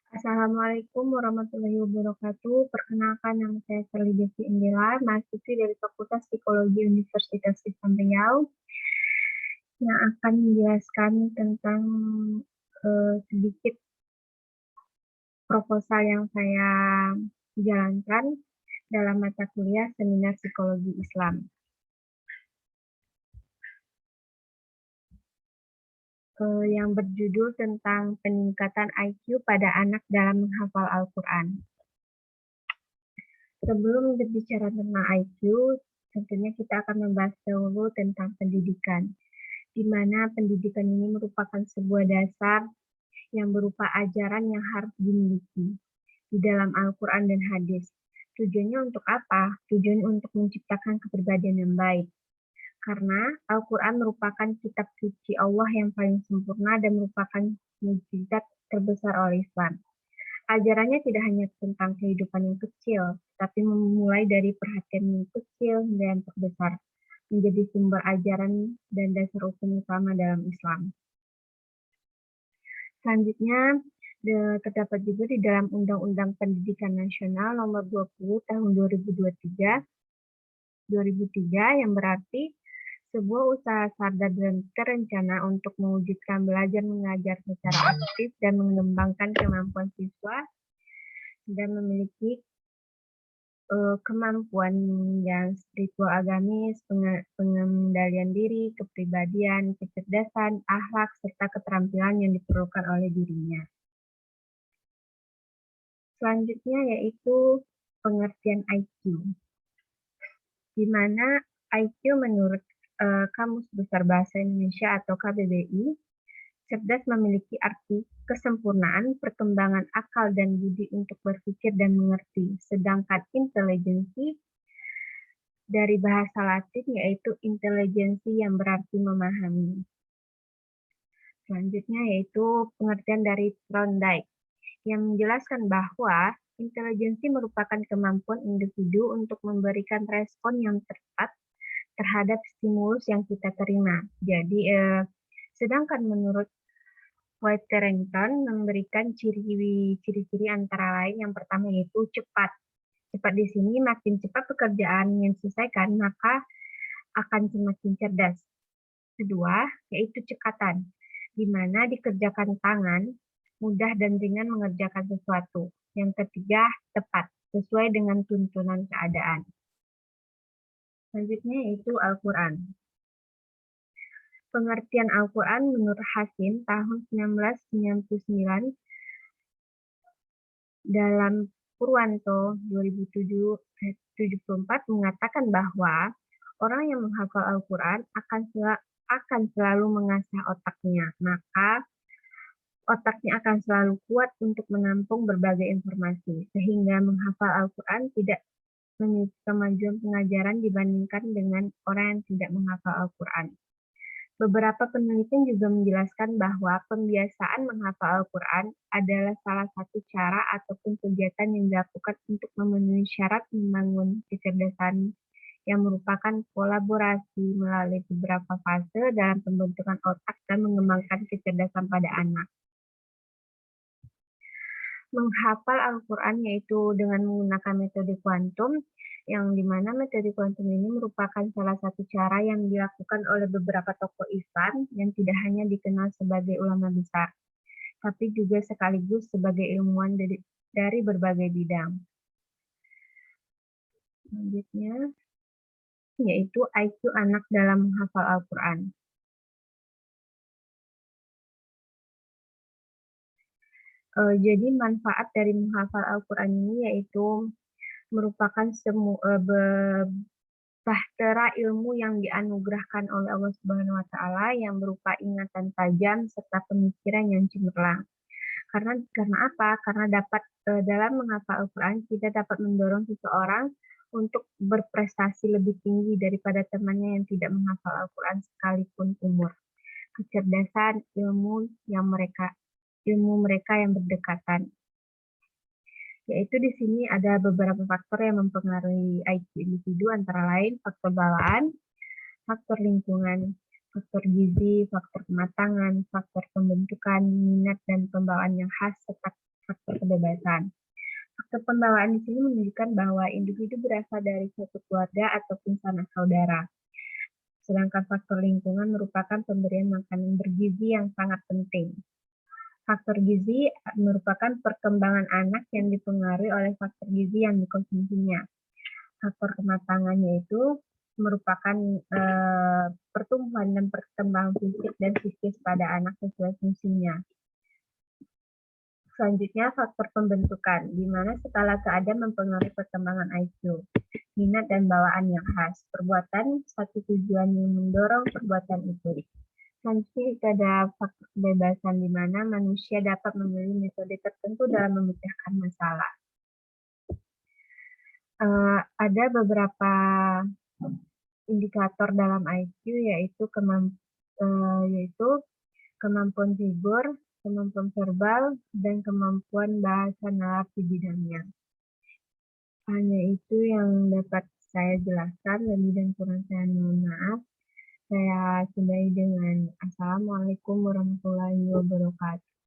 Assalamualaikum warahmatullahi wabarakatuh. Perkenalkan, nama saya Sherly Desi Indira, mahasiswi dari Fakultas Psikologi Universitas Islam Riau, yang akan menjelaskan tentang sedikit proposal yang saya jalankan dalam mata kuliah Seminar Psikologi Islam. Yang berjudul tentang peningkatan IQ pada anak dalam menghafal Al-Quran. Sebelum berbicara tentang IQ, tentunya kita akan membahas dahulu tentang pendidikan, di mana pendidikan ini merupakan sebuah dasar yang berupa ajaran yang harus dimiliki di dalam Al-Quran dan hadis. Tujuannya untuk apa? Tujuannya untuk menciptakan kepribadian yang baik. Karena Al-Quran merupakan kitab suci Allah yang paling sempurna dan merupakan mukjizat terbesar oleh Islam. Ajarannya tidak hanya tentang kehidupan yang kecil, tapi memulai dari perhatian yang kecil hingga yang terbesar, menjadi sumber ajaran dan dasar hukum utama dalam Islam. Selanjutnya, terdapat juga di dalam Undang-Undang Pendidikan Nasional Nomor 20 Tahun 2003 yang berarti sebuah usaha sadar dan terencana untuk mewujudkan belajar mengajar secara aktif dan mengembangkan kemampuan siswa dan memiliki kemampuan yang spiritual agamis, pengendalian diri, kepribadian, kecerdasan, akhlak, serta keterampilan yang diperlukan oleh dirinya. Selanjutnya yaitu pengertian IQ, di mana IQ menurut Kamus Besar Bahasa Indonesia atau KBBI, cerdas memiliki arti kesempurnaan, perkembangan akal dan budi untuk berpikir dan mengerti. Sedangkan intelijensi dari bahasa Latin yaitu intelijensi yang berarti memahami. Selanjutnya yaitu pengertian dari Thorndike yang menjelaskan bahwa intelijensi merupakan kemampuan individu untuk memberikan respon yang tepat terhadap stimulus yang kita terima. Jadi, sedangkan menurut White Carrington memberikan ciri-ciri antara lain yang pertama yaitu cepat. Cepat di sini makin cepat pekerjaan yang diselesaikan maka akan semakin cerdas. Kedua yaitu cekatan, di mana dikerjakan tangan mudah dan ringan mengerjakan sesuatu. Yang ketiga tepat, sesuai dengan tuntunan keadaan. Selanjutnya yaitu Al-Quran. Pengertian Al-Quran menurut Hasim tahun 1999 dalam Purwanto 2074 mengatakan bahwa orang yang menghafal Al-Quran akan selalu mengasah otaknya, maka otaknya akan selalu kuat untuk menampung berbagai informasi, sehingga menghafal Al-Quran tidak memiliki kemajuan pengajaran dibandingkan dengan orang yang tidak menghafal Al-Quran. Beberapa penelitian juga menjelaskan bahwa pembiasaan menghafal Al-Quran adalah salah satu cara ataupun kegiatan yang dilakukan untuk memenuhi syarat membangun kecerdasan yang merupakan kolaborasi melalui beberapa fase dalam pembentukan otak dan mengembangkan kecerdasan pada anak. Menghafal Al-Quran yaitu dengan menggunakan metode kuantum, yang dimana metode kuantum ini merupakan salah satu cara yang dilakukan oleh beberapa tokoh Islam yang tidak hanya dikenal sebagai ulama besar, tapi juga sekaligus sebagai ilmuwan dari berbagai bidang. Selanjutnya, yaitu IQ anak dalam menghafal Al-Quran. Jadi manfaat dari menghafal Al-Quran ini yaitu merupakan bahtera ilmu yang dianugerahkan oleh Allah Subhanahu wa Ta'ala yang berupa ingatan tajam serta pemikiran yang cemerlang. Karena apa? Karena dalam menghafal Al-Quran kita dapat mendorong seseorang untuk berprestasi lebih tinggi daripada temannya yang tidak menghafal Al-Quran sekalipun umur. Kecerdasan ilmu mereka yang berdekatan. Yaitu di sini ada beberapa faktor yang mempengaruhi IQ individu, antara lain faktor bawaan, faktor lingkungan, faktor gizi, faktor kematangan, faktor pembentukan minat dan pembawaan yang khas, serta faktor kebebasan. Faktor pembawaan di sini menunjukkan bahwa individu berasal dari suatu keluarga ataupun sanak saudara. Sedangkan faktor lingkungan merupakan pemberian makanan bergizi yang sangat penting. Faktor gizi merupakan perkembangan anak yang dipengaruhi oleh faktor gizi yang dikonsumsinya. Faktor kematangannya itu merupakan pertumbuhan dan perkembangan fisik dan psikis pada anak sesuai fungsinya. Selanjutnya, faktor pembentukan, di mana skala keadaan mempengaruhi perkembangan IQ, minat dan bawaan yang khas. Perbuatan satu tujuan yang mendorong perbuatan itu. Selanjutnya itu ada faktor kebebasan, di mana manusia dapat memilih metode tertentu dalam memecahkan masalah. Ada beberapa indikator dalam IQ yaitu kemampuan figur, kemampuan verbal, dan kemampuan bahasa nalar di bidangnya. Hanya itu yang dapat saya jelaskan, lebih dan kurang saya mohon maaf. Saya sudahi dengan Assalamualaikum warahmatullahi wabarakatuh.